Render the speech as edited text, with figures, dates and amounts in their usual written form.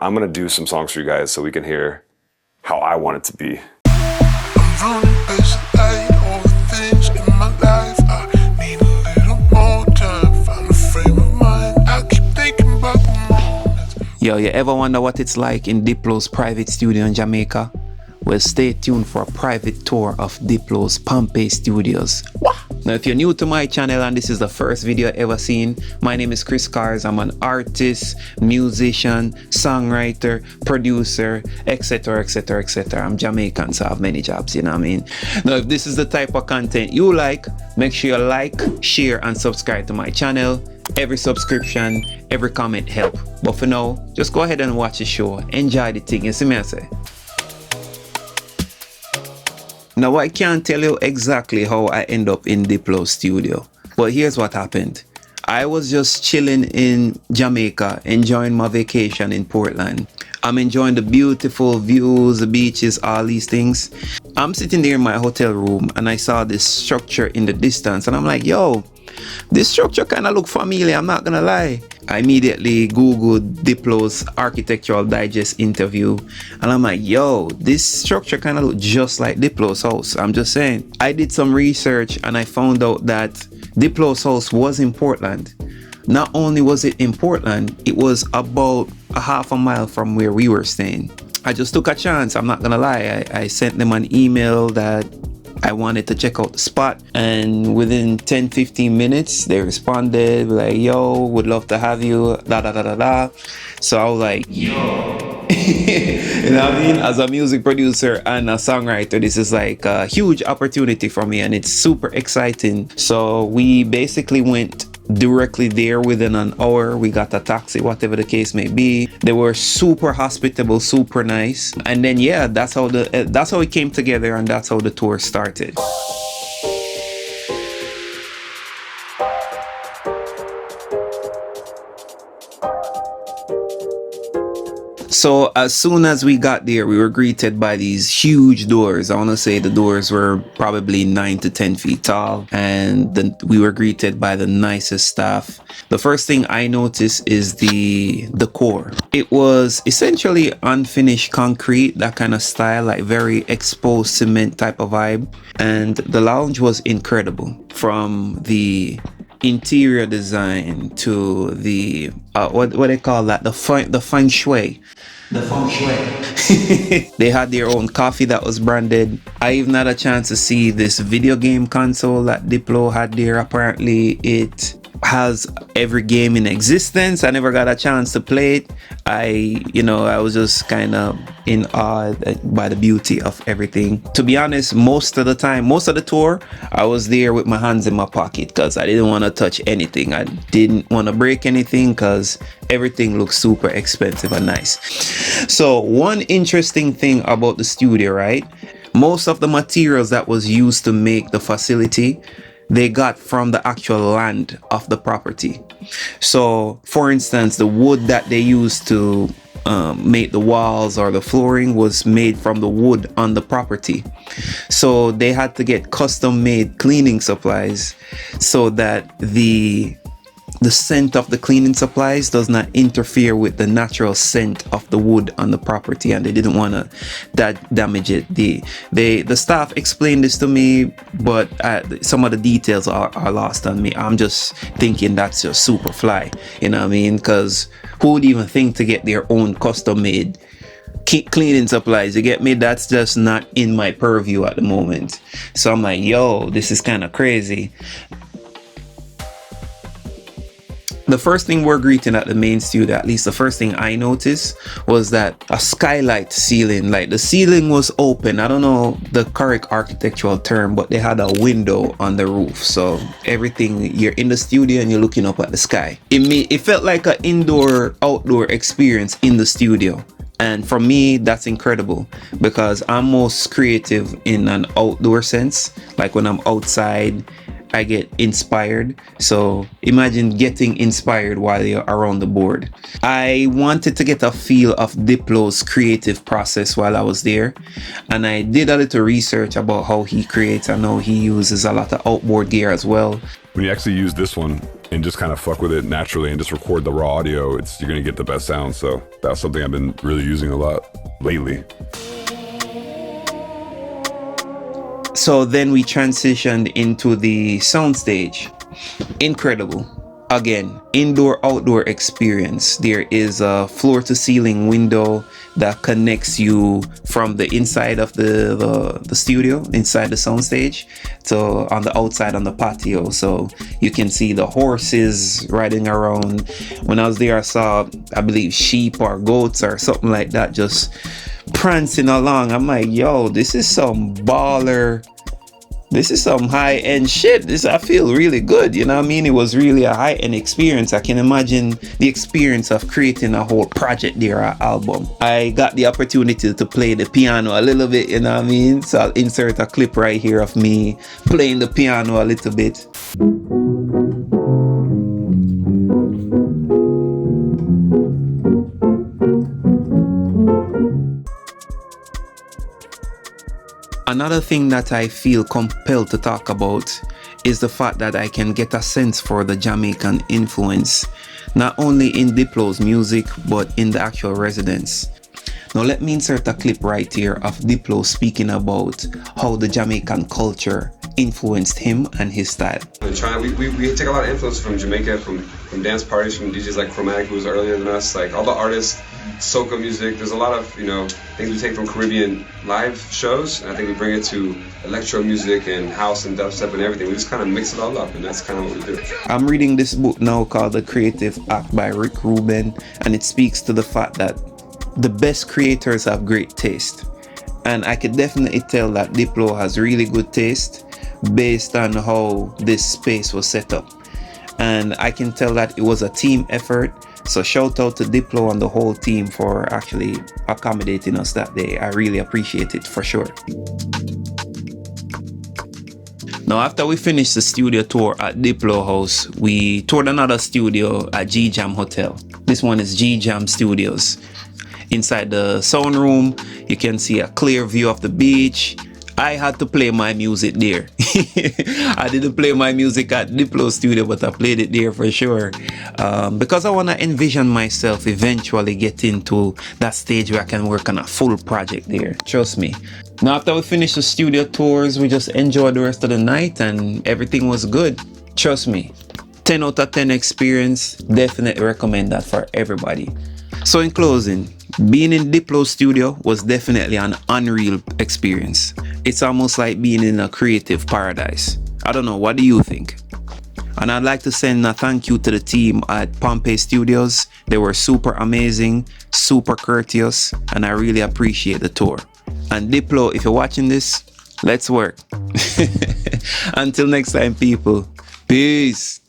I'm gonna do some songs for you guys so we can hear how I want it to be. Yo, you ever wonder what it's like in Diplo's private studio in Jamaica? Well, stay tuned for a private tour of Diplo's Pompeii studios. Now, if you're new to my channel and this is the first video ever seen, my name is Kris-Karz. I'm an artist, musician, songwriter, producer, etc, etc, etc. I'm Jamaican, so I have many jobs, you know what I mean? Now, if this is the type of content you like, make sure you like, share, and subscribe to my channel. Every subscription, every comment help. But for now, just go ahead and watch the show. Enjoy the thing, you see me I say? Now, I can't tell you exactly how I end up in Diplo's studio, but here's what happened. I was just chilling in Jamaica, enjoying my vacation in Portland. I'm enjoying the beautiful views, the beaches, all these things. I'm sitting there in my hotel room and I saw this structure in the distance and I'm like, yo, this structure kind of look familiar, I'm not gonna lie. I immediately Googled Diplo's Architectural Digest interview and I'm like, yo, this structure kind of look just like Diplo's house. I'm just saying. I did some research and I found out that Diplo's house was in Portland. Not only was it in Portland, it was about a half a mile from where we were staying. I just took a chance, I'm not gonna lie. I sent them an email that I wanted to check out the spot, and within 10-15 minutes they responded like, yo, would love to have you, da da da da da. So I was like, yo. You know what I mean? As a music producer and a songwriter, this is like a huge opportunity for me and it's super exciting. So we basically went directly there within an hour. We got a taxi, whatever the case may be. They were super hospitable, super nice. And then yeah, that's how it came together and that's how the tour started. So as soon as we got there, we were greeted by these huge doors. I want to say the doors were probably 9 to 10 feet tall, and then we were greeted by the nicest staff. The first thing I noticed is the decor. It was essentially unfinished concrete, that kind of style, like very exposed cement type of vibe. And the lounge was incredible, from the interior design to the what they call that, the feng shui. The feng shui. They had their own coffee that was branded. I even had a chance to see this video game console that Diplo had there. Apparently it has every game in existence. I never got a chance to play it. I was just kind of in awe by the beauty of everything. To be honest, most of the tour, I was there with my hands in my pocket because I didn't want to touch anything. I didn't want to break anything because everything looks super expensive and nice. So one interesting thing about the studio, right? Most of the materials that was used to make the facility, they got from the actual land of the property. So for instance, the wood that they used to make the walls or the flooring was made from the wood on the property. So they had to get custom made cleaning supplies so that the scent of the cleaning supplies does not interfere with the natural scent of the wood on the property, and they didn't want to damage it. The staff explained this to me, but some of the details are lost on me. I'm just thinking that's just super fly, you know what I mean? Because who would even think to get their own custom made cleaning supplies? You get me? That's just not in my purview at the moment. So I'm like, yo, this is kind of crazy. The first thing we're greeting at the main studio, at least the first thing I noticed, was that a skylight ceiling, like the ceiling was open. I don't know the correct architectural term, but they had a window on the roof. So everything, you're in the studio and you're looking up at the sky. It felt like an indoor-outdoor experience in the studio. And for me, that's incredible because I'm most creative in an outdoor sense. Like when I'm outside, I get inspired. So imagine getting inspired while you're around the board. I wanted to get a feel of Diplo's creative process while I was there, and I did a little research about how he creates. I know he uses a lot of outboard gear as well. when you actually use this one and just kind of fuck with it naturally and just record the raw audio, you're gonna get the best sound. So that's something I've been really using a lot lately. So then we transitioned into the soundstage. Incredible. Again, indoor-outdoor experience. There is a floor-to-ceiling window that connects you from the inside of the studio, inside the soundstage, to on the outside on the patio. So you can see the horses riding around. When I was there, I saw, I believe, sheep or goats or something like that just prancing along. I'm like, yo, this is some baller. This is some high-end shit. I feel really good, you know what I mean? It was really a high-end experience. I can imagine the experience of creating a whole project there, an album. I got the opportunity to play the piano a little bit, you know what I mean? So I'll insert a clip right here of me playing the piano a little bit. Another thing that I feel compelled to talk about is the fact that I can get a sense for the Jamaican influence, not only in Diplo's music, but in the actual residents. Now let me insert a clip right here of Diplo speaking about how the Jamaican culture influenced him and his style. We take a lot of influence from Jamaica, from dance parties, from DJs like Chromatic, who was earlier than us, like all the artists, soca music. There's a lot of, things we take from Caribbean live shows, and I think we bring it to electro music and house and dubstep and everything. We just kind of mix it all up, and that's kind of what we do. I'm reading this book now called The Creative Act by Rick Rubin, and it speaks to the fact that the best creators have great taste. And I could definitely tell that Diplo has really good taste based on how this space was set up. And I can tell that it was a team effort. So shout out to Diplo and the whole team for actually accommodating us that day. I really appreciate it for sure. Now after we finished the studio tour at Diplo House, we toured another studio at G Jam Hotel. This one is G Jam Studios. Inside the sound room, you can see a clear view of the beach. I had to play my music there. I didn't play my music at Diplo studio, but I played it there for sure. Because I want to envision myself eventually getting to that stage where I can work on a full project there. Trust me. Now after we finished the studio tours, we just enjoyed the rest of the night and everything was good. Trust me. 10 out of 10 experience. Definitely recommend that for everybody. So in closing, being in Diplo studio was definitely an unreal experience. It's almost like being in a creative paradise. I don't know, what do you think? And I'd like to send a thank you to the team at Pompeii Studios. They were super amazing, super courteous, and I really appreciate the tour. And Diplo, if you're watching this, let's work. Until next time, people. Peace.